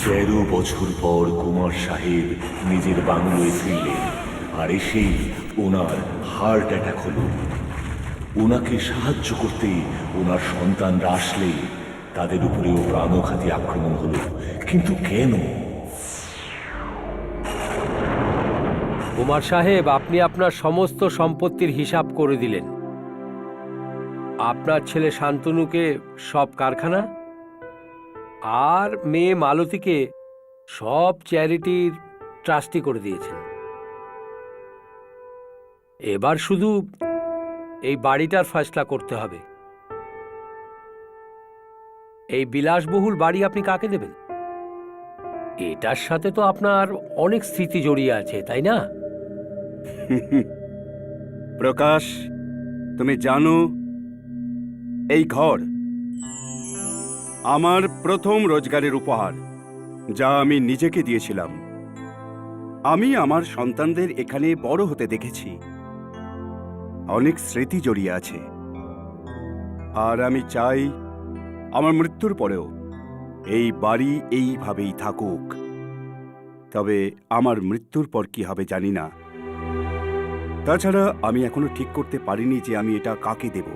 13 বছর পর কুমার সাহেব নিজের বাংলোয় ফিরলেন, আর এসেই ওনার হার্ট অ্যাটাক হলো। ওনাকে সাহায্য করতে ওনার সন্তানরা আসলে তাদের উপরেও প্রাণঘাতী আক্রমণ হলো। কিন্তু কেন? কুমার সাহেব, আপনি আপনার সমস্ত সম্পত্তির হিসাব করে দিলেন। আপনার ছেলে শান্তনুকে সব কারখানা আর মেয়ে মালতীকে সব চ্যারিটির ট্রাস্টি করে দিয়েছেন। এবার শুধু এই বাড়িটার ফয়সলা করতে হবে। এই বিলাসবহুল বাড়ি আপনি কাকে দেবেন? এটার সাথে তো আপনার অনেক স্মৃতি জড়িয়ে আছে, তাই না? প্রকাশ, তুমি জানো এই ঘর আমার প্রথম রোজগারের উপহার, যা আমি নিজেকে দিয়েছিলাম। আমি আমার সন্তানদের এখানে বড় হতে দেখেছি। অনেক স্মৃতি জড়িয়ে আছে, আর আমি চাই আমার মৃত্যুর পরেও এই বাড়ি এইভাবেই থাকুক। তবে আমার মৃত্যুর পর কি হবে জানি না। তাছাড়া আমি এখনো ঠিক করতে পারিনি যে আমি এটা কাকে দেব।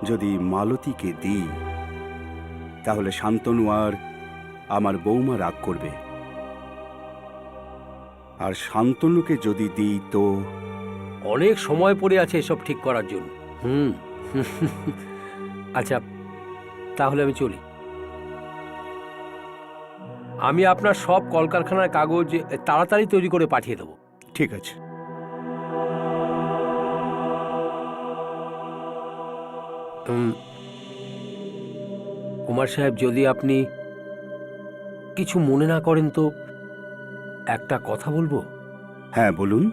যদি মালতীকে দিই তাহলে শান্তনু আর আমার বৌমা রাগ করবে, আর শান্তনুকে যদি দিই তো অনেক সময় পড়ে আছে এসব ঠিক করার জন্য। আচ্ছা, তাহলে আমি চলি। আমি আপনার সব কলকারখানার কাগজ তাড়াতাড়ি তৈরি করে পাঠিয়ে দেবো। ঠিক আছে। কুমার সাহেব, যদি আপনি কিছু মনে না করেন তো একটা কথা বলবো। হ্যাঁ, বলুন।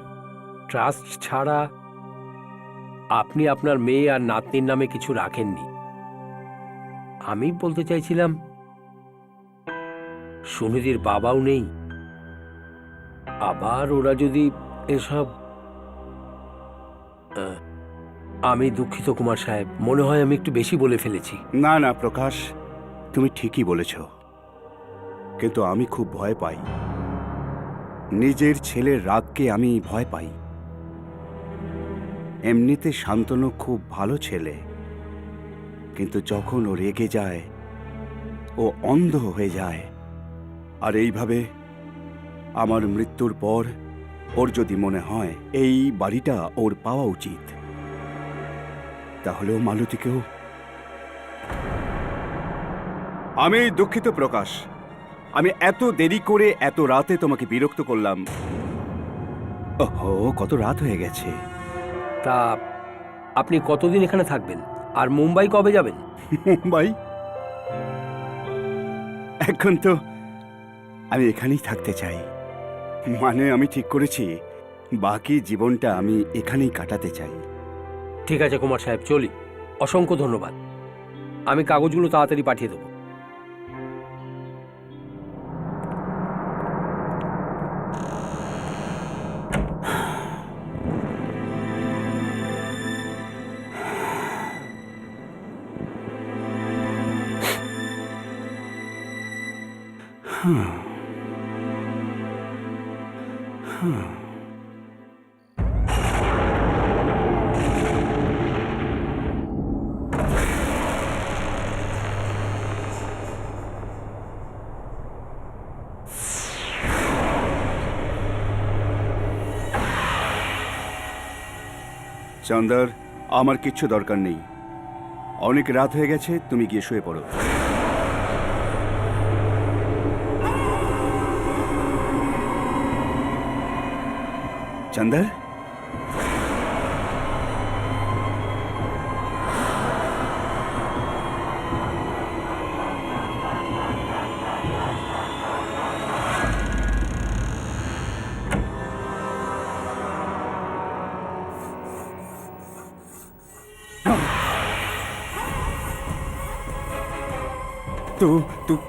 ট্রাস্ট ছাড়া আপনি আপনার মেয়ে আর নাতনির নামে কিছু রাখেননি। আমি বলতে চাইছিলাম, সুনিধির বাবাও নেই। আবার ওরা যদি এসব... আমি দুঃখিত কুমার সাহেব, মনে হয় আমি একটু বেশি বলে ফেলেছি। না না প্রকাশ, তুমি ঠিকই বলেছ, কিন্তু আমি খুব ভয় পাই। নিজের ছেলের রাগকে আমি ভয় পাই। এমনিতে শান্তনু খুব ভালো ছেলে, কিন্তু যখন ও রেগে যায় ও অন্ধ হয়ে যায়। আর এইভাবে আমার মৃত্যুর পর ওর যদি মনে হয় এই বাড়িটা ওর পাওয়া উচিত, তাহলেও মালতীকেও... আমি দুঃখিত প্রকাশ, আমি এত দেরি করে এত রাতে তোমাকে বিরক্ত করলাম। ওহো, কত রাত হয়ে গেছে। তা আপনি কতদিন এখানে থাকবেন, আর মুম্বাই কবে যাবেন? মুম্বাই? এখন তো আমি এখানেই থাকতে চাই। মানে আমি ঠিক করেছি বাকি জীবনটা আমি এখানেই কাটাতে চাই। ঠিক আছে কুমার সাহেব, চলি। অসংখ্য ধন্যবাদ। আমি কাগজগুলো তাড়াতাড়ি পাঠিয়ে দেবো। চন্দর, আমার কিচ্ছু দরকার নেই। অনেক রাত হয়ে গেছে, তুমি গিয়ে শুয়ে পড়ো। চন্দর,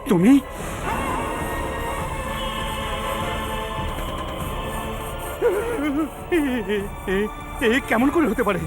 তুমি কেমন করে হতে পারে?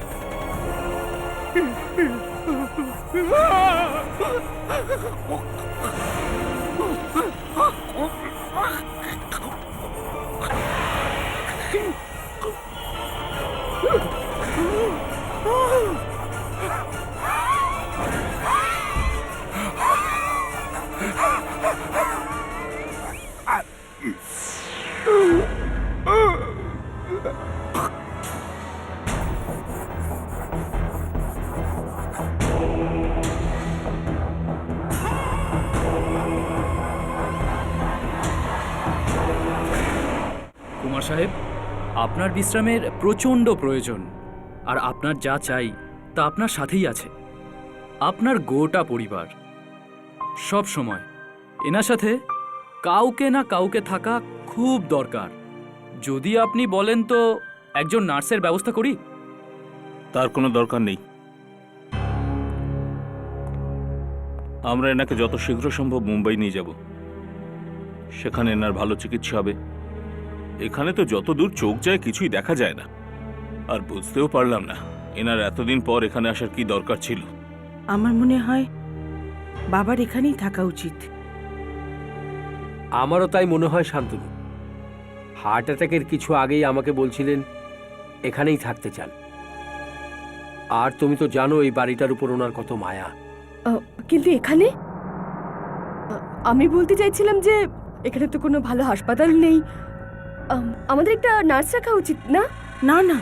কুমার সাহেব, আপনার বিশ্রামের প্রচণ্ড প্রয়োজন, আর আপনার যা চাই তা আপনার সাথেই আছে। আপনার গোটা পরিবার সব সময় এনার সাথে কাউকে না কাউকে থাকা খুব দরকার। যদি আপনি বলেন তো একজন নার্সের ব্যবস্থা করি। তার কোনো দরকার নেই। আমরা এনাকে যত শীঘ্র সম্ভব মুম্বাই নিয়ে যাব, সেখানে এনার ভালো চিকিৎসা হবে। এখানে তো যত দূর চোখ যায় কিছুই দেখা যায় না, আর বুঝতেও পারলাম না এনার এতদিন পর এখানে আসার কি দরকার ছিল। আমার মনে হয় বাবার এখানেই থাকা উচিত। আমারও তাই মনে হয় শান্তনু। হার্ট অ্যাটাকের কিছু আগেই আমাকে বলছিলেন এখানেই থাকতে চান। আর তুমি তো জানো এই বাড়িটার উপর ওনার কত মায়া। কিন্তু এখানে আমি বলতে চাইছিলাম যে এখানে তো কোনো ভালো হাসপাতাল নেই, আমাদের একটা নার্স রাখা উচিত না? না না,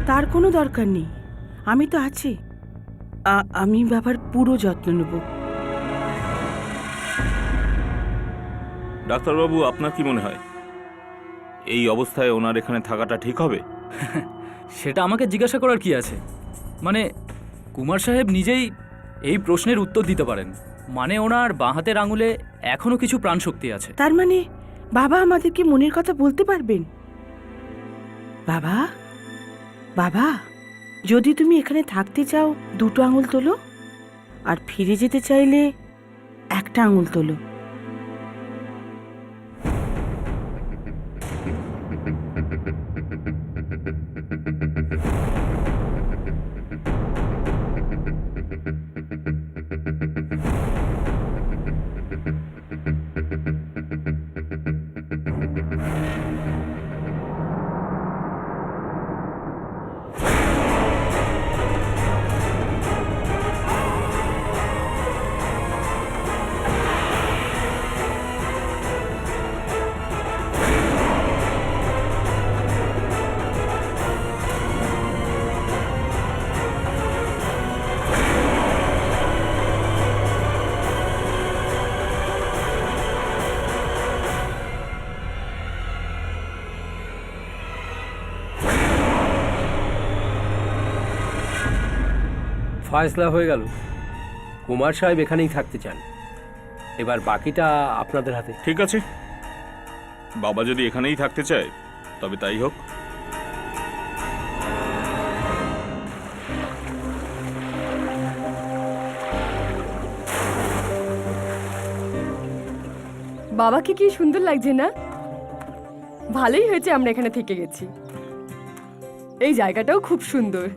তার কোনো দরকার নেই, আমি তো আছি। আমি বাবার পুরো যত্ন নেব। ডাক্তারবাবু, আপনার কি মনে হয় এই অবস্থায় ওনার এখানে থাকাটা ঠিক হবে? সেটা আমাকে জিজ্ঞাসা করার কি আছে? মানে কুমার সাহেব নিজেই এই প্রশ্নের উত্তর দিতে পারেন। মানে ওনার বাঁ হাতের আঙুলে এখনো কিছু প্রাণশক্তি আছে। তার মানে বাবা আমাদেরকে মনের কথা বলতে পারবেন? বাবা, বাবা, যদি তুমি এখানে থাকতে চাও 2টো আঙুল তোলো, আর ফিরে যেতে চাইলে 1টা আঙুল তোলো। ফয়সলা হয়ে গেল। কুমার সাহেব এখানেই থাকতে চান। এবার বাকিটা আপনাদের হাতে। ঠিক আছে, বাবা যদি এখানেই থাকতে চায় তবে তাই হোক। বাবাকে কি সুন্দর লাগছে না? ভালোই হয়েছে আমরা এখানে থেকে গেছি। এই জায়গাটাও খুব সুন্দর,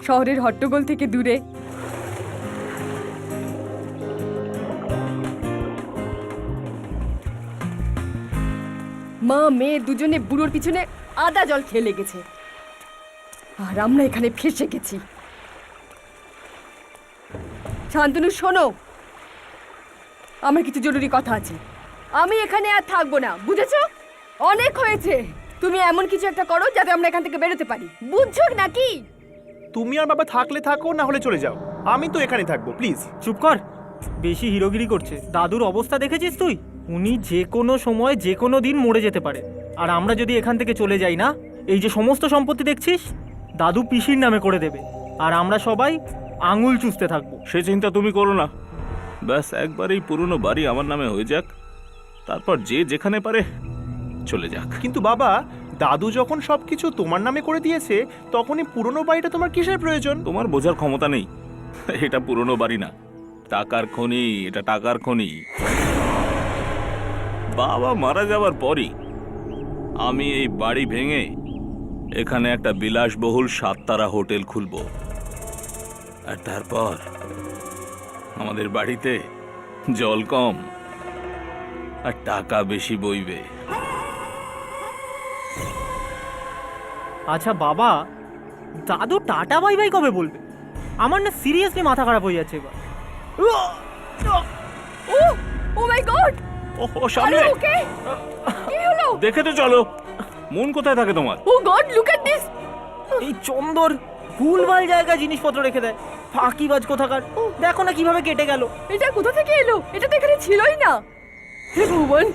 শহরের হট্টগোল থেকে দূরে। মা মেয়ে দুজনে বুড়োর পিছনে আদা জল খেয়ে লেগেছে, আর আমরা এখানে ফেঁসে গেছি। শান্তনু শোনো, আমার কিছু জরুরি কথা আছে। আমি এখানে আর থাকবো না, বুঝেছো? অনেক হয়েছে। তুমি এমন কিছু একটা করো যাতে আমরা এখান থেকে বেরোতে পারি, বুঝছো নাকি? তুমি আর বাবা থাকলে থাকো, না হলে চলে যাও। আমি তো এখানে থাকবো, প্লিজ। চুপ কর, বেশি হিরোগিরি করছে। দাদুর অবস্থা দেখেছিস তুই? উনি যে কোনো সময় যে কোনো দিন মরে যেতে পারে। আর আমরা যদি এখান থেকে চলে যাই না, এই যে সমস্ত সম্পত্তি দেখছিস দাদু পিসির নামে করে দেবে, আর আমরা সবাই আঙুল চুষতে থাকবো। সে চিন্তা তুমি করো না, ব্যাস একবার এই পুরনো বাড়ি আমার নামে হয়ে যাক, তারপর যে যেখানে পারে চলে যাক। কিন্তু বাবা, দাদু যখন সবকিছু তোমার নামে করে দিয়েছে, তখনই পুরনো বাড়িটা তোমার কিসের প্রয়োজন? তোমার বোঝার ক্ষমতা নেই। এটা পুরনো বাড়ি না, টাকার খনি। এটা টাকার খনি। বাবা মারা যাওয়ার পরই আমি এই বাড়ি ভেঙে এখানে একটা বিলাসবহুল 7 তারা হোটেল খুলব। আর তারপর আমাদের বাড়িতে জল কম আর টাকা বেশি বইবে। আচ্ছা বাবা, দাদু টাটা বাই বাই কবে বলবে? আমার না সিরিয়াসলি মাথা খারাপ হয়ে যাচ্ছে এবার। ও মাই গড! ওহো, সামনে ওকে কি হলো? দেখে তো চলো। মন কোথায় থাকে তোমার? ও গড, লুক এট দিস! এই চন্দর ভুলভাল জায়গায় জিনিসপত্র রেখে দেয়, ফাঁকিবাজ কোথাকার। দেখো না কিভাবে কেটে গেল। এটা কোথা থেকে এলো? এটা তো এখানে ছিলই না। হে ভগবান!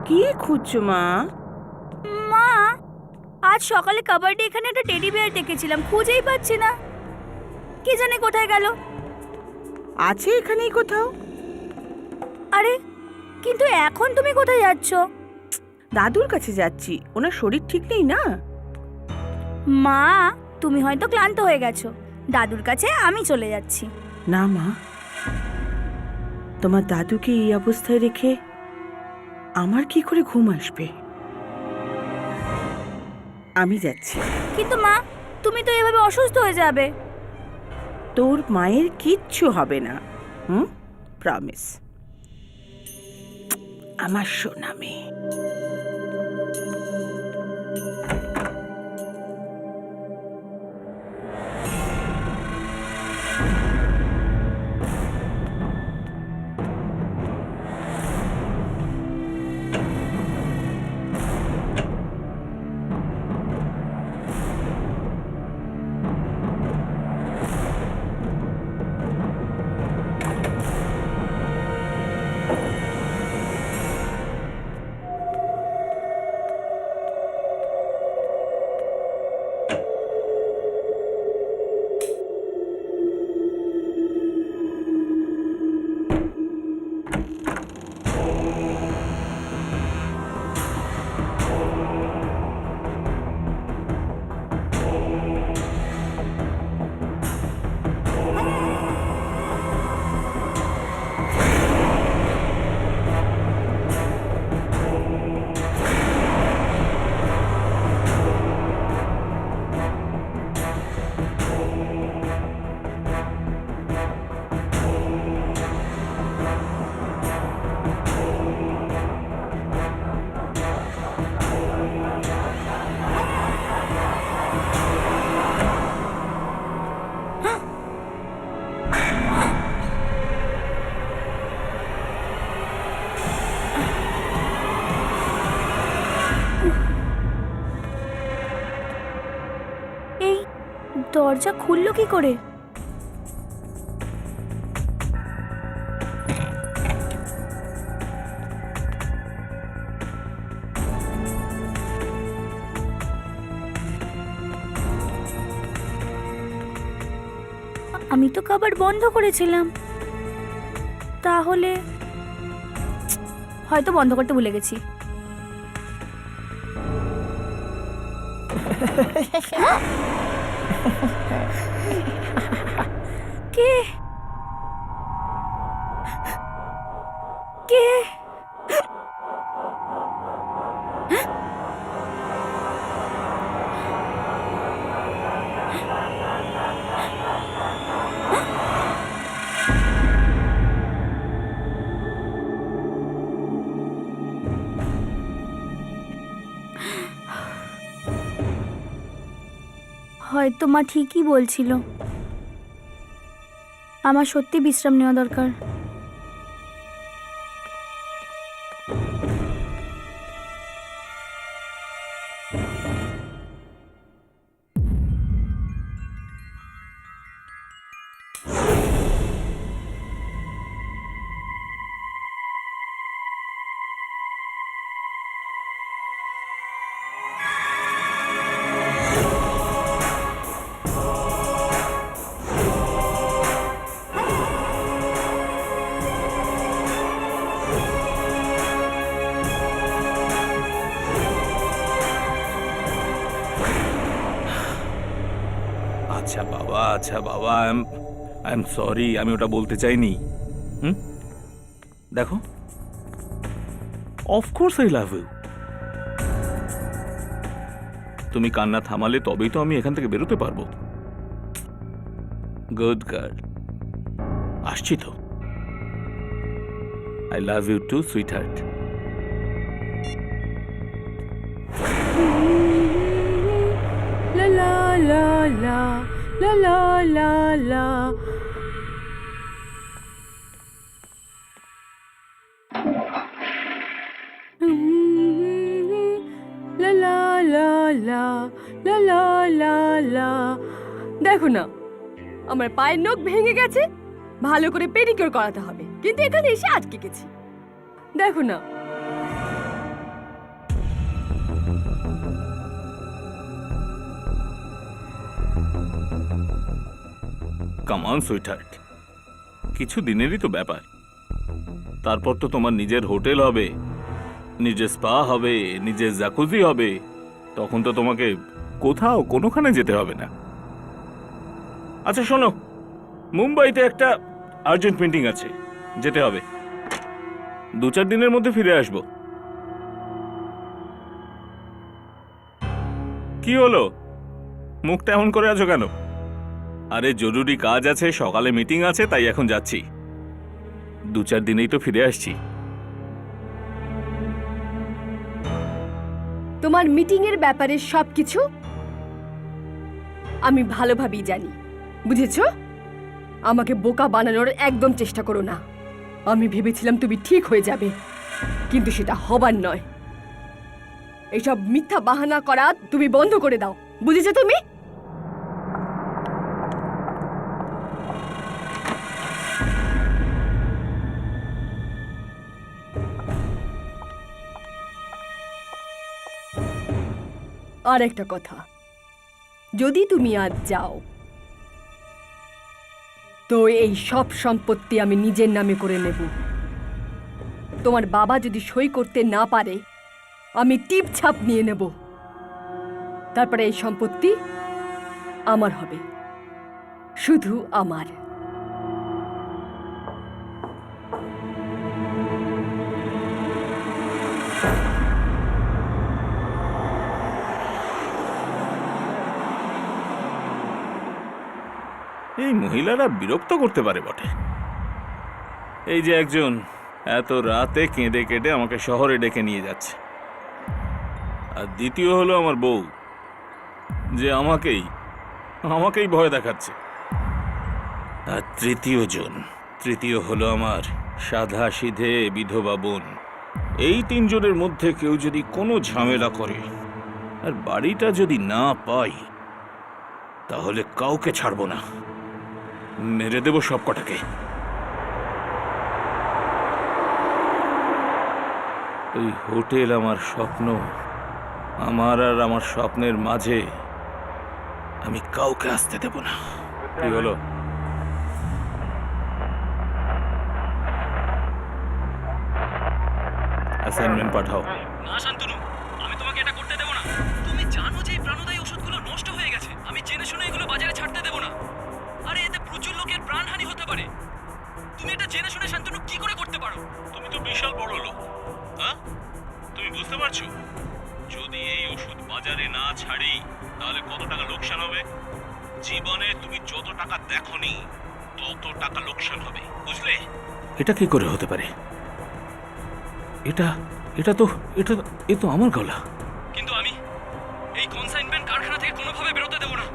কি খুঁজছো মা? মা, আজ সকালে কাবাডি এখানে একটা টেডি বিয়ার দেখেছিলাম, খুঁজেই পাচ্ছি না। কি জানি কোথায় গেল। আছে এখানেই কোথাও। আরে, কিন্তু এখন তুমি কোথায় যাচ্ছ? দাদুর কাছে যাচ্ছি, ওনার শরীর ঠিক নেই না। মা, তুমি হয়তো ক্লান্ত হয়ে গেছো, দাদুর কাছে আমি চলে যাচ্ছি। না মা, তোমার দাদুকে এই অবস্থায় রেখে আমার কি করে ঘুম আসবে? আমি যাচ্ছি। কিন্তু মা, তুমি তো এভাবে অসুস্থ হয়ে যাবে। তোর মায়ের কিচ্ছু হবে না, প্রমিস। আমার সোনা মেয়ে। দরজা খুললো কি করে? আমি তো কাবার বন্ধ করেছিলাম, তাহলে হয়তো বন্ধ করতে ভুলে গেছি। কে কে? হয়তো মা ঠিকই বলছিল, আমার সত্যি বিশ্রাম নেওয়া দরকার। আচ্ছা বাবা, আই এম সরি, আমি ওটা বলতে চাইনি। দেখো, অফকোর্স আই লাভ ইউ। তুমি কান্না থামালে তবেই তো আমি এখান থেকে বেরোতে পারবো। গুড গার্ল, আসছি তো। I love you too sweetheart. লা লা লা লা লা লা লা লা। লা লা লা লা লা লা লা লা। দেখো না, আমার পায়ের নখ ভেঙে গেছে, ভালো করে পেডিকিউর করাতে হবে, কিন্তু এখানে এসে আটকে গেছি। দেখো না। কাম অন সুইট হার্ট, কিছু দিনেরই তো ব্যাপার। তারপর তো তোমার নিজের হোটেল হবে, নিজের স্পা হবে, নিজের জাকুজি হবে। তখন তো তোমাকে কোথাও কোনোখানে যেতে হবে না। আচ্ছা শোনো, মুম্বাইতে একটা আর্জেন্ট মিটিং আছে, যেতে হবে। 2-4 দিনের মধ্যে ফিরে আসবো। কি হলো, মুখটা এমন করে আছো কেন? আরে জরুরি কাজ আছে, সকালে মিটিং আছে, তাই এখন যাচ্ছি। 2-4 দিনেই তো ফিরে আসছি। তোমার মিটিং এর ব্যাপারে সবকিছু আমি ভালোভাবেই জানি, বুঝেছো? আমাকে বোকা বানানোর একদম চেষ্টা করো না। আমি ভেবেছিলাম তুমি ঠিক হয়ে যাবে, কিন্তু সেটা হবার নয়। এইসব মিথ্যা বাহানা করা তুমি বন্ধ করে দাও, বুঝেছো তুমি? আর একটা কথা, যদি তুমি আজ যাও তো এই সব সম্পত্তি আমি নিজের নামে করে নেব। তোমার বাবা যদি সই করতে না পারে, আমি টিপ ছাপ নিয়ে নেব। তারপরে এই সম্পত্তি আমার হবে, শুধু আমার। এই মহিলারা বিরক্ত করতে পারে বটে। এই যে একজন এত রাতে কেঁদে কেটে আমাকে শহরে ডেকে নিয়ে যাচ্ছে, আর দ্বিতীয় হলো আমার বউ, যে আমাকেই ভয় দেখাচ্ছে। আর তৃতীয় হলো আমার সাধা সিধে বিধবা বোন। এই 3 জনের মধ্যে কেউ যদি কোনো ঝামেলা করে আর বাড়িটা যদি না পাই, তাহলে কাউকে ছাড়বো না, মেরে দেব সব কটাকে। এই হোটেল আমার স্বপ্ন, আমার আর আমার স্বপ্নের মাঝে আমি কাউকে আসতে দেব না। কি হলো? অ্যাসাইনমেন্ট পাঠাও। না শান্তনু, আমি তোমাকে এটা করতে দেব না। তুমি জানো যে এই প্রাণদায়ী ওষুধগুলো নষ্ট হয়ে গেছে। আমি জেনে শুনে এগুলো বাজারে ছাড়তে দেব না। আরে এতে প্রচুর লোকের প্রাণহানি হতে পারে। তুমি এটা জেনে শুনে শান্তনু কি করে করতে পারো? তুমি তো বিশাল বড় লোক, হ্যাঁ? তুমি বুঝতে পারছো যদি এই ওষুধ বাজারে না ছাড়ি তাহলে কত টাকা লোকসান হবে? জীবনে তুমি যত টাকা দেখোনি তত টাকা লোকসান হবে, বুঝলে? এটা কি করে হতে পারে? এ তো আমার গলা। কিন্তু আমি এই কনসাইনমেন্ট কারখানা থেকে কোনোভাবে বেরোতে দেব না।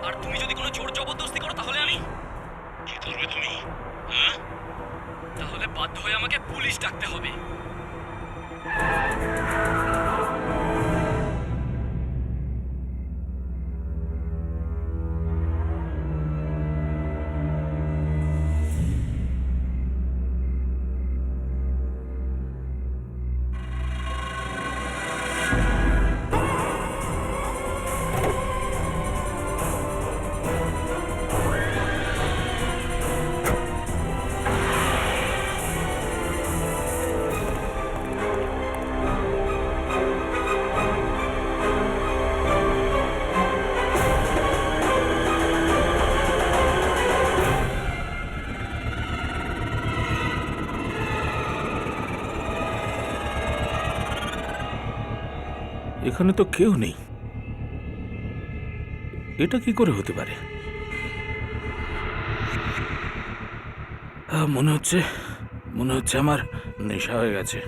আর তুমি যদি কোনো জোর জবরদস্তি করো তাহলে আমি কি করবে তুমি, হ্যাঁ? তাহলে বাধ্য হয়ে আমাকে পুলিশ ডাকতে হবে। এখানে তো কেউ নেই। এটা কি করে হতে পারে? মনে হচ্ছে আমার নেশা হয়ে গেছে।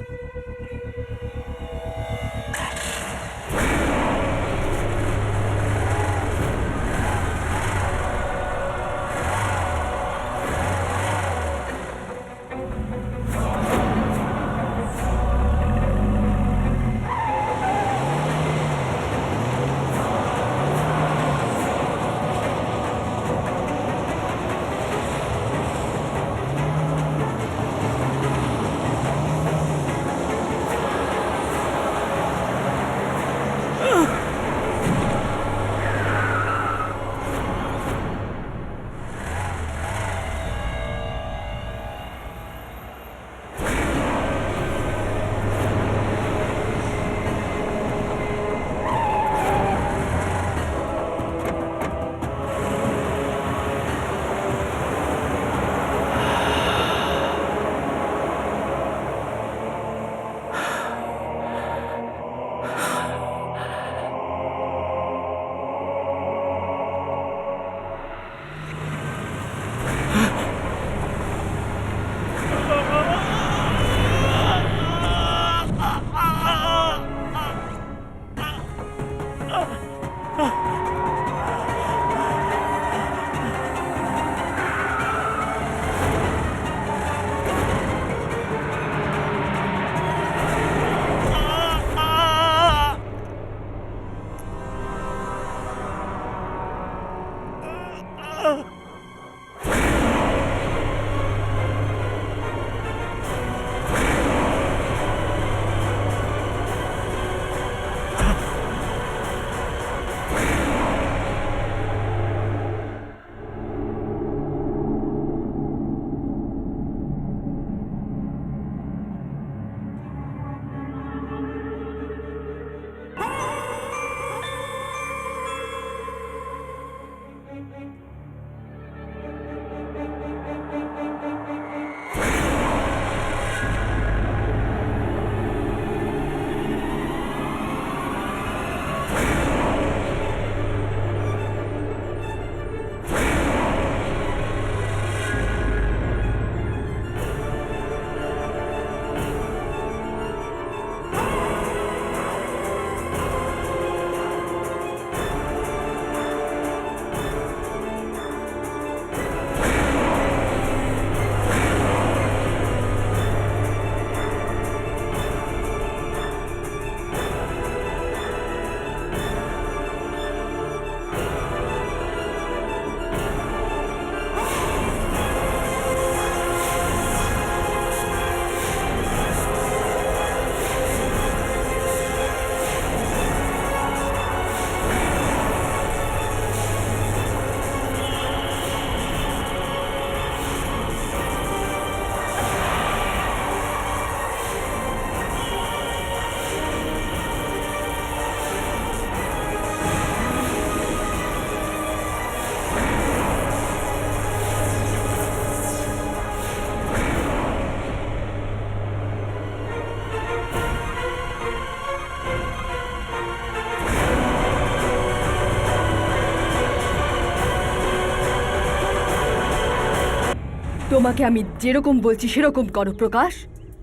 তোমাকে আমি যেরকম বলছি সেরকম করো প্রকাশ।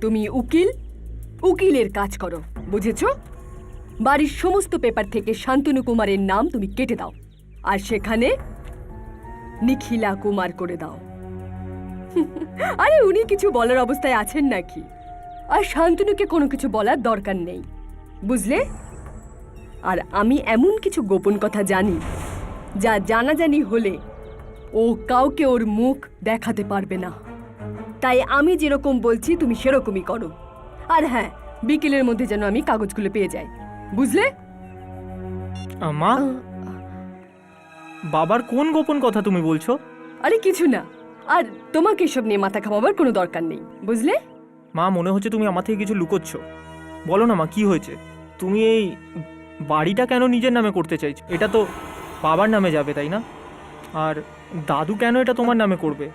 তুমি উকিলের কাজ করো, বুঝেছো? বাড়ির সমস্ত পেপার থেকে শান্তনু কুমারের নাম তুমি কেটে দাও, আর সেখানে নিখিলা কুমার করে দাও। আরে উনি কিছু বলার অবস্থায় আছেন নাকি? আর শান্তনুকে কোনো কিছু বলার দরকার নেই, বুঝলে? আর আমি এমন কিছু গোপন কথা জানি যা জানাজানি হলে ও কাউকে ওর মুখ দেখাতে পারবে না। তাই আমি যেরকম বলছি তুমি সেরকমই করো। আর হ্যাঁ, বিকেলের মধ্যে যেন আমি কাগজগুলো পেয়ে যাই, বুঝলে? মা, বাবার কোন গোপন কথা তুমি বলছো? আরে কিছু না, আর তোমাকে এসব নিয়ে মাথা ঘামাবার কোনো দরকার নেই, বুঝলে? মা, মনে হচ্ছে তুমি আমার থেকে কিছু লুকোচ্ছ। বলো না মা, কি হয়েছে? তুমি এই বাড়িটা কেন নিজের নামে করতে চাইছো? এটা তো বাবার নামে যাবে, তাই না? আর দাদু কেন এটা তোমার নামে করবে?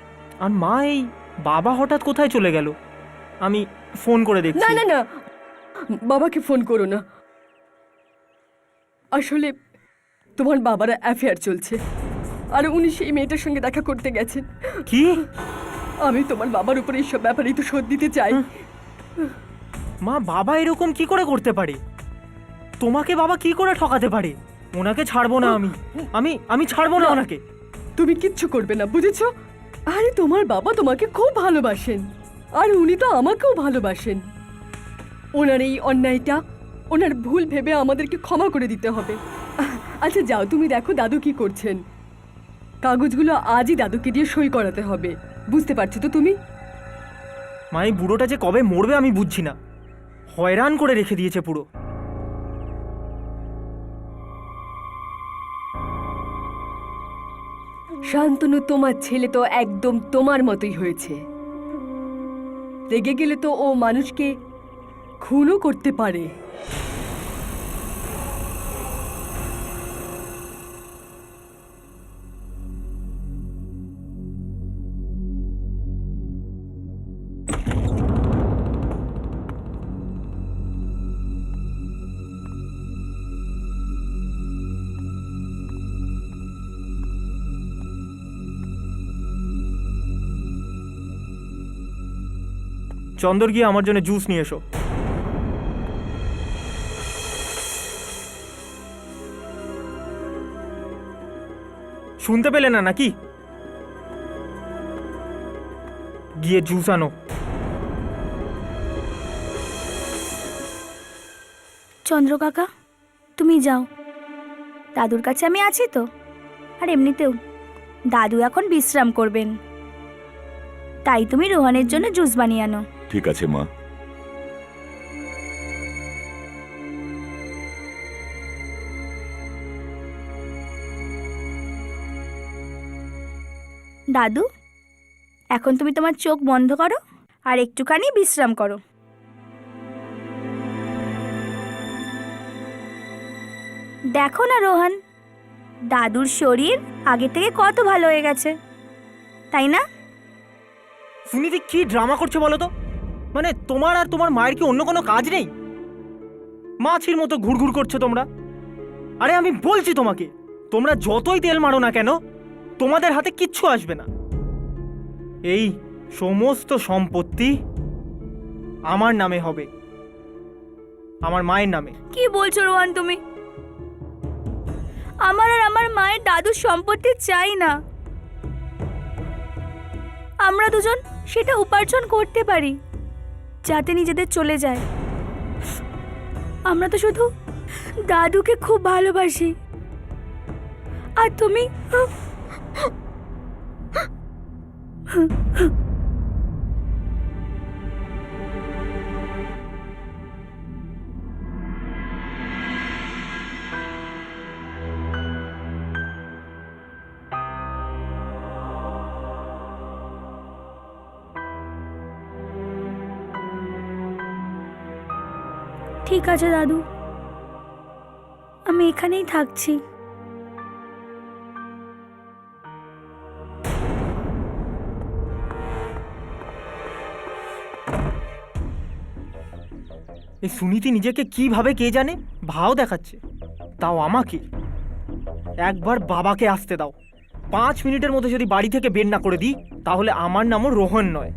আর মা, এই বাবা হঠাৎ কোথায় চলে গেল? আমি ফোন করে দেখছি। না না না, বাবাকে ফোন করো না। আসলে তোমার বাবার অ্যাফেয়ার চলছে আর উনি সেই মেয়েটার সঙ্গে দেখা করতে গেছেন। কি? আমি তোমার বাবার উপরে এইসব ব্যাপারেই তো শোধ দিতে চাই। মা, বাবা এরকম কি করে করতে পারে? তোমাকে বাবা কি করে ঠকাতে পারে? ওনাকে ছাড়বো না আমি। আমি ছাড়বো না ওনাকে। তুমি কিচ্ছু করবে না, বুঝেছো? আরে তোমার বাবা তোমাকে খুব ভালোবাসেন আর উনি তো আমাকেও ভালোবাসেন। ওনার এই অন্যায়টা, ওনার ভুল ভেবে আমাদেরকে ক্ষমা করে দিতে হবে। আচ্ছা যাও, তুমি দেখো দাদু কি করছেন। কাগজগুলো আজই দাদুকে দিয়ে সই করাতে হবে, বুঝতে পারছো তো তুমি? মা, এই বুড়োটা যে কবে মরবে আমি বুঝছি না। হয়রান করে রেখে দিয়েছে পুরো। শান্তনু, তোমার ছেলে তো একদম তোমার মতোই হয়েছে। রেগে গেলে তো ও মানুষকে খুনও করতে পারে। চন্দর, গিয়ে আমার জন্য জুস নিয়ে এসো। শুনতে পেলে না নাকি? গিয়ে জুস আনো। চন্দ্র কাকা, তুমি যাও, দাদুর কাছে আমি আছি তো। আর এমনিতেও দাদু এখন বিশ্রাম করবেন, তাই তুমি রোহানের জন্য জুস বানিয়ে আনো। ঠিক আছে মা। দাদু, এখন তুমি তোমার চোখ বন্ধ করো আর একটুখানি বিশ্রাম করো। দেখো না রোহন, দাদুর শরীর আগে থেকে কত ভালো হয়ে গেছে, তাই না? সুনীতি, কি ড্রামা করছে বলো তো? মানে তোমার আর তোমার মায়ের কি অন্য কোনো কাজ নেই? মাছির মতো ঘুরঘুর করছো তোমরা। আরে আমি বলছি তোমাকে, তোমরা যতই তেল মারো না কেন, তোমাদের হাতে কিচ্ছু আসবে না। এই সমস্ত সম্পত্তি আমার নামে হবে, আমার মায়ের নামে। কি বলছো রোহন তুমি? আমার আর আমার মায়ের দাদুর সম্পত্তি চাই না। আমরা দুজন সেটা উপার্জন করতে পারি যাতে নিজেদের চলে যায়। আমরা তো শুধু দাদুকে খুব ভালোবাসি। আর তুমি ঠিক আছে দাদু, আমি এখানেই থাকছি। এই সুনীতি নিজেকে কিভাবে কে জানে ভাও দেখাচ্ছে, তাও আমাকে। একবার বাবাকে আসতে দাও। 5 মিনিটের মধ্যে যদি বাড়ি থেকে বের না করে দিই, তাহলে আমার নামও রোহন নয়।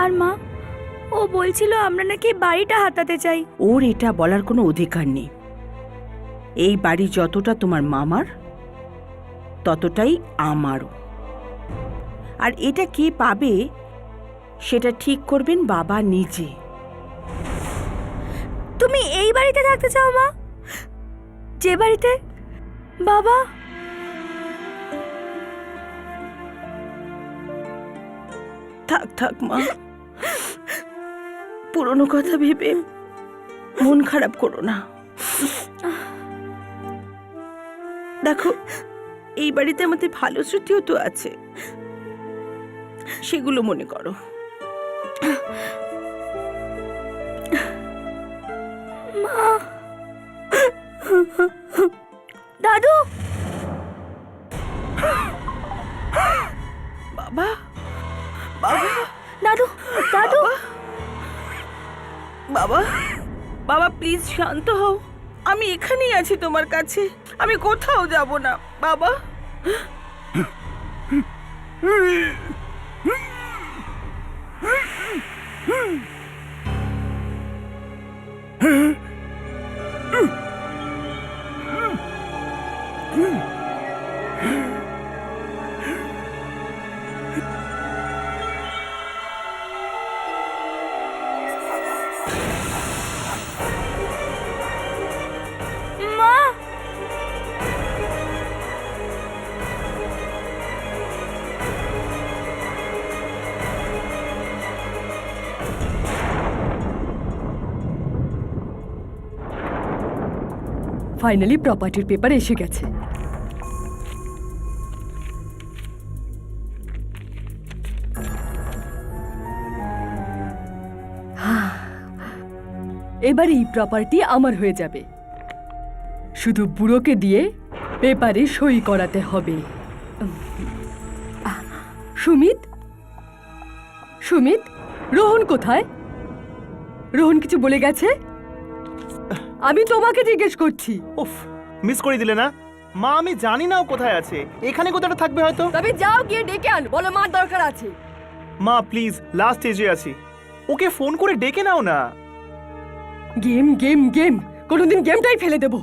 আর মা, ও বলছিল আমরা নাকি বাড়িটা হাতাতে চাই। ওর এটা বলার কোনো অধিকার নেই। এই বাড়ি যতটা তোমার মামার, ততটাই আমারও। আর এটা কে পাবে সেটা ঠিক করবেন বাবা নিজে। তুমি এই বাড়িতে থাকতে চাও মা? যে বাড়িতে বাবা থাক থাক মা, পুরনো কথা ভেবে মন খারাপ করো না। দেখো, এই বাড়িতে আমাদের ভালো স্মৃতিও তো আছে, সেগুলো মনে করো। মা, দাদু, বাবা, বাবা, দাদু, দাদু, বাবা, বাবা প্লিজ শান্ত হও। আমি এখানেই আছি তোমার কাছে, আমি কোথাও যাব না বাবা। মা, ফাইনালি প্রপার্টির পেপার এসে গেছে। এবার এই প্রপার্টি আমার হয়ে যাবে, শুধু বুড়োকে দিয়ে পেপারে সই করাতে হবে। সুমিত, সুমিত, রোহন কোথায়? রোহন কিছু বলে গেছে? আমি তোমাকে জিজ্ঞেস করছি। উফ, মিস করে দিলে না মা। আমি জানি না ও কোথায় আছে, এখানে কোথাও থাকবে হয়তো। তবে যাও গিয়ে ডেকে আন, বলো মার দরকার আছে। মা প্লিজ, লাস্ট স্টেজে আছি, ওকে ফোন করে ডেকে নাও না। গেম গেম গেম, কোনোদিন গেমটাই ফেলে দেব।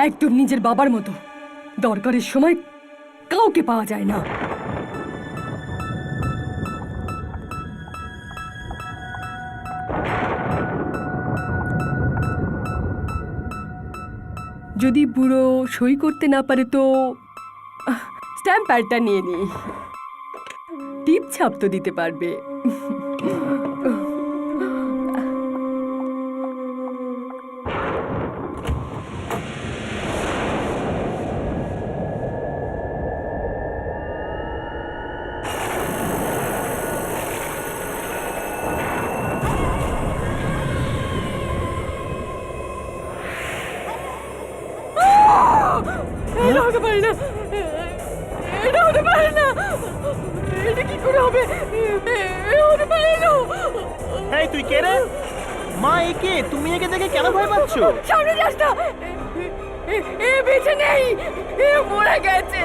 একদম নিজের বাবার মতো, দরকারের সময় কাউকে পাওয়া যায় না। যদি বুড়ো সই করতে না পারে তো স্ট্যাম্প প্যাডটা নিয়ে নি, টিপ ছাপ তো দিতে পারবে। এটা হতে পারে না, এটা হতে পারে না, এটা কি করে হবে? হতে পারে না। এই তুই কে রে? মা একে, তুমি একে দেখে কেন ভয় পাচ্ছ? সামনে যাস না, এ বেঁচে নেই, এ মরে গেছে।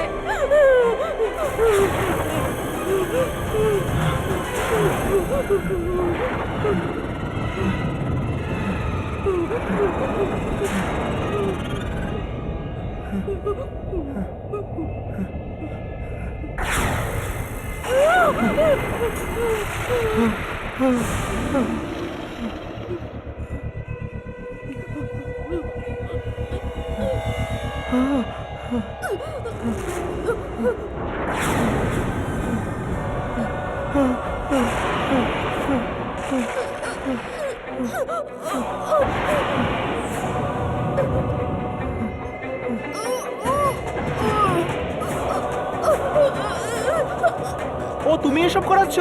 ও তুমি এসব করাচ্ছ?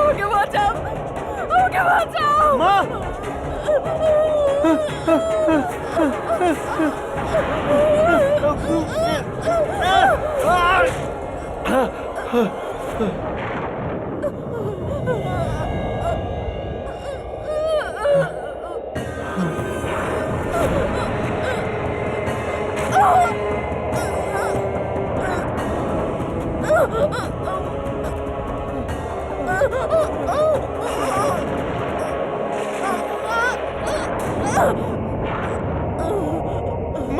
আমাকে বাঁচাও, আমাকে বাঁচাও। মা!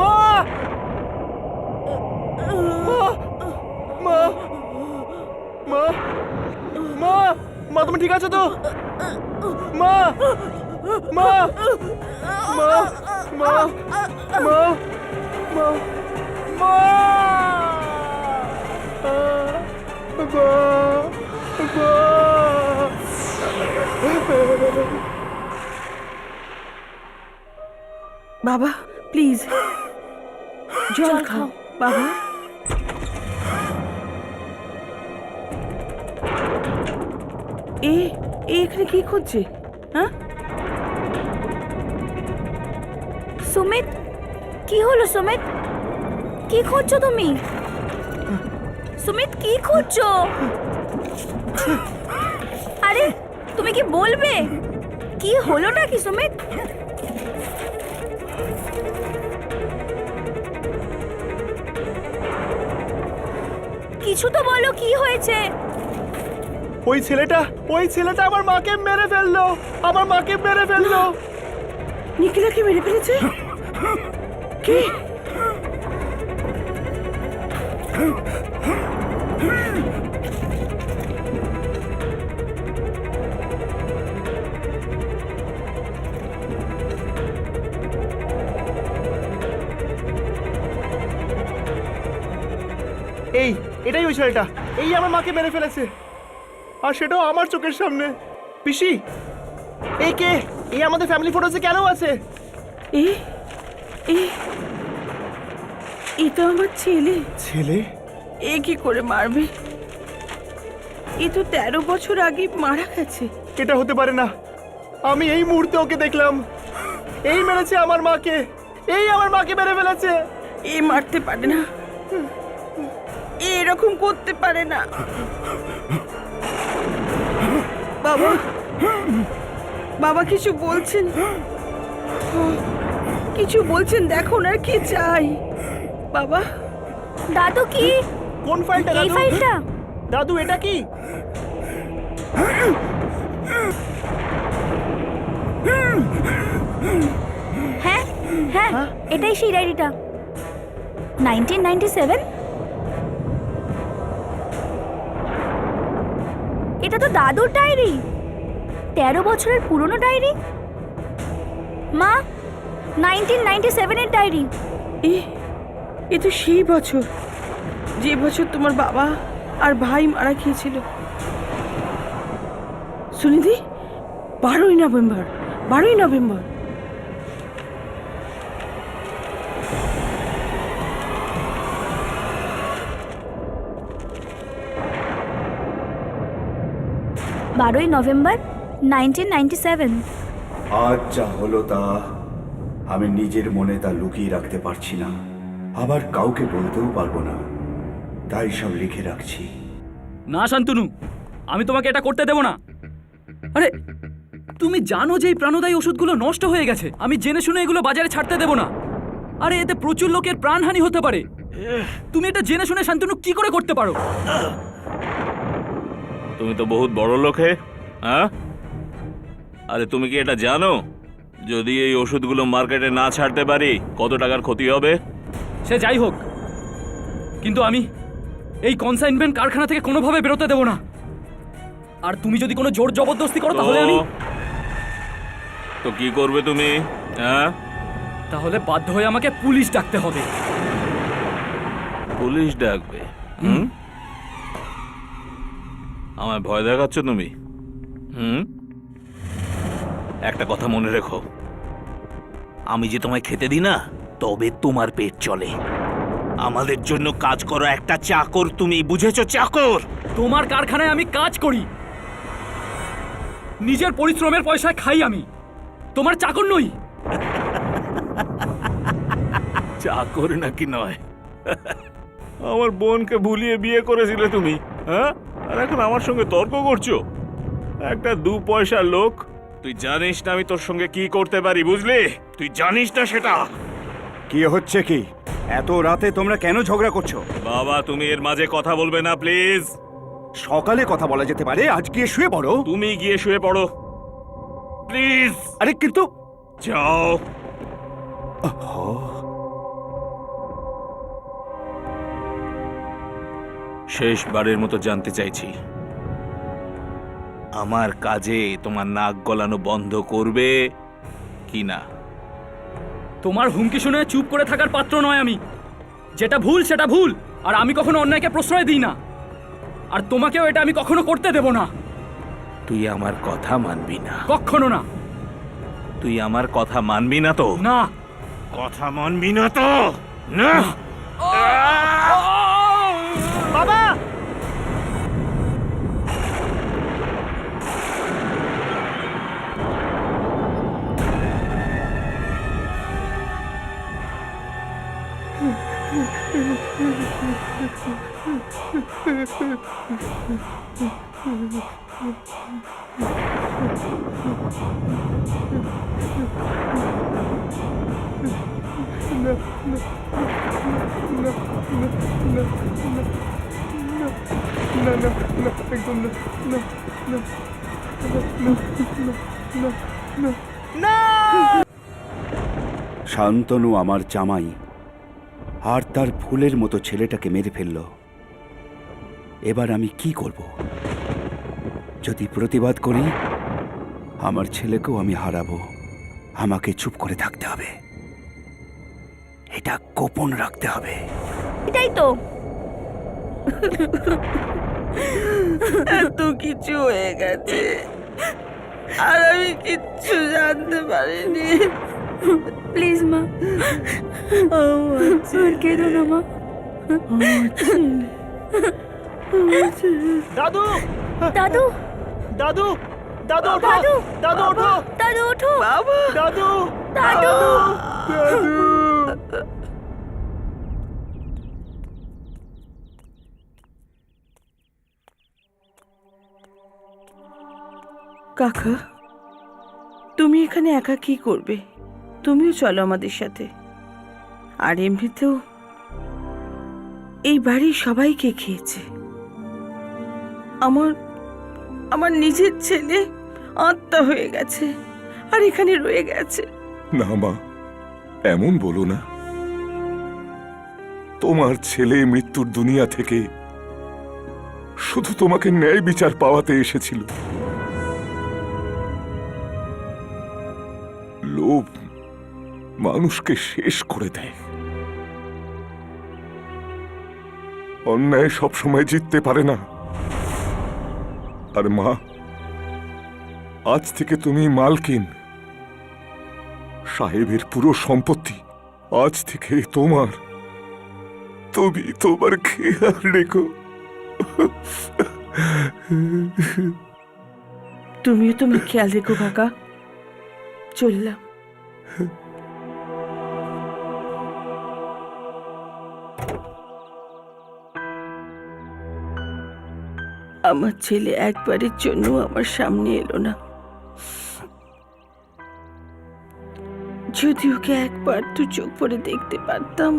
মা! মা! মা! মা! মা তুমি ঠিক আছো তো? মা! মা! মা! মা! মা! মা! মা! বাবা প্লিজ জল খাও বাবা। এ এখানে কি করছে? হ্যাঁ সুমিত, কি হলো সুমিত? কি খুঁজছো তুমি? সুমিত কি খুঁজছো? আরে তুমি কি বলবে কি হলোটা কি সুমিত? কিছু তো বলো, কি হয়েছে? ওই ছেলেটা আমার মাকে মেরে ফেললো, আমার মাকে মেরে ফেললো। নিখিলাকে মেরে ফেলেছে? কে? এটাই ওই ছেলেটা, এই আমার মাকে মেরে ফেলেছে, আর সেটাও আমার চোখের সামনে। পিসি, এই কে? এই আমাদের ফ্যামিলি ফটোতে কেন আছে? এ এ এ তো আমার ছেলে। ছেলে? এ কি করে মারবে? এ তো 13 বছর আগে মারা গেছে। এটা হতে পারে না, আমি এই মুহূর্তে ওকে দেখলাম। এই মেরেছে আমার মাকে, এই আমার মাকে মেরে ফেলেছে। এ মারতে পারে না, এরকম করতে পারে না। বাবা, বাবা কিছু বলছেন, কিছু বলছেন, দেখো না কি চাই। বাবা। দাদু কি? কোন ফাইলটা এই দাদু? ফাইলটা? দাদু এটা কি? হ্যাঁ হ্যাঁ, এটাই সেই ডায়েরিটা। 1997? এটা তো দাদুর ডায়েরি, 13 বছরের পুরনো ডায়েরি। মা, 1997 এর ডায়েরি। এ তো সেই বছর, যে বছর তোমার বাবা আর ভাই মারা গিয়েছিল। সুনিধি, 12ই নভেম্বর, 12ই নভেম্বর। বারোই নভেম্বর 1997। আজ যা হলো তা আমি নিজের মনে তা লুকিয়ে রাখতে পারছি না, আবার কাউকে বলতেও পারবো না, তাই সব লিখে রাখছি। না শান্তনু, আমি তোমাকে এটা করতে দেব না। আরে তুমি জানো যে এই প্রাণদায়ী ওষুধগুলো নষ্ট হয়ে গেছে। আমি জেনে শুনে এগুলো বাজারে ছাড়তে দেব না। আরে এতে প্রচুর লোকের প্রাণহানি হতে পারে। তুমি এটা জেনে শুনে শান্তনু কি করে করতে পারো? তুমি তো বহুত বড় লোক হে, হ্যাঁ? আরে তুমি কি এটা জানো যদি এই ওষুধগুলো মার্কেটে না ছাড়তে পারি কত টাকার ক্ষতি হবে? সে যাই হোক, কিন্তু আমি এই কনসাইনমেন্ট কারখানা থেকে কোনোভাবে বেরোতে দেব না। আর তুমি যদি কোনো জোর জবরদস্তি করো তাহলে আমি তো কি করবে তুমি? হ্যাঁ, তাহলে বাধ্য হয়ে আমাকে পুলিশ ডাকতে হবে। পুলিশ ডাকবে? হুম, আমায় ভয় দেখাচ্ছ তুমি? হুম, একটা কথা মনে রেখো, আমি যে তোমায় খেতে দিই না, তবে তোমার পেট চলে। আমাদের জন্য কাজ করো একটা চাকর তুমি, বুঝেছো? চাকর। তোমার কারখানায় আমি কাজ করি, নিজের পরিশ্রমের পয়সায় খাই আমি, তোমার চাকর নই। চাকর নাকি নয়? আমার বোনকে ভুলিয়ে বিয়ে করেছিলে তুমি, হ্যাঁ? আর এখন আমার সঙ্গে তর্ক করছো? একটা 2 পয়সার লোক। তুই জানিস না আমি তোর সঙ্গে কি করতে পারি, বুঝলি? তুই জানিস না সেটা। কি হচ্ছে কি? এত রাতে তোমরা কেন ঝগড়া করছো? বাবা, তুমি এর মাঝে কথা বলবে না প্লিজ। সকালে কথা বলা যেতে পারে, আজ গিয়ে শুয়ে পড়ো। তুমি গিয়ে শুয়ে পড়ো প্লিজ। আরে কিন্তু যাও। শেষবারের মতো জানতে চাইছি, আমার কাজে তোমার নাক গলানো বন্ধ করবে কি না? তোমার হুমকি শুনে চুপ করে থাকার পাত্র নয় আমি। যেটা ভুল সেটা ভুল, আর আমি কখনো অন্যায়কে প্রশ্রয় দিই না, আর তোমাকেও এটা আমি কখনো করতে দেব না। তুই আমার কথা মানবি না? কখনো না। তুই আমার কথা মানবি না তো? না। কথা মানবি না তো? না। বাবা! শান্তনু আমার জামাই আর তার ফুলের মতো ছেলেটাকে মেরে ফেলল। এবার আমি কি করব? যদি প্রতিবাদ করি, আমার ছেলেকেও আমি হারাবো। আমাকে চুপ করে থাকতে হবে, এটা গোপন রাখতে হবে। এটাই তো। এত কিছু হয়ে গেছে আর আমি কিচ্ছু জানতে পারিনি। প্লিজ মা, আর কেঁদো না মা। দাদু! দাদু, দাদু! দাদু ওঠো! দাদু! দাদু ওঠো! দাদু ওঠো। বাবা, দাদু! দাদু, কাকা, তুমি এখানে একা কি করবে? তুমিও চলো আমাদের সাথে। আর এমনিতেও এই বাড়ির সবাইকে খেয়েছে। আমার আমার নিজের ছেলে আত্মা হয়ে গেছে আর এখানে রয়ে গেছে। না মা, এমন বলো না। তোমার ছেলে মৃত্যুর দুনিয়া থেকে শুধু তোমাকে ন্যায় বিচার পাওয়াতে এসেছিল। লোভ মানুষকে শেষ করে দেয়। অন্যায় সবসময় জিততে পারে না। আর মা, আজ থেকে তুমি মালকিন। সাহেবের পুরো সম্পত্তি আজ থেকে তোমার। তুমি তোমার খেয়াল রেখো। তুমিও তোমার খেয়াল রেখো কাকা। চললাম। আমার ছেলে একবারের জন্য আমার সামনে এলো না। যদি ওকে একবার দু চোখ পরে দেখতে পারতাম।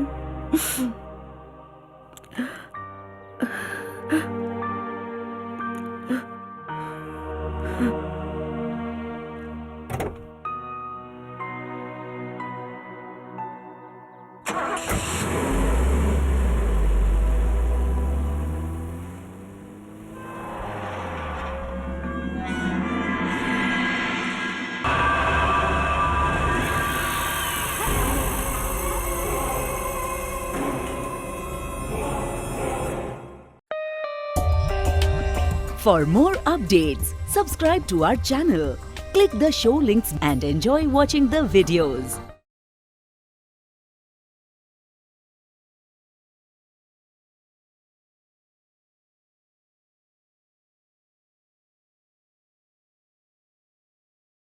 For more updates, subscribe to our channel, click the show links and enjoy watching the videos.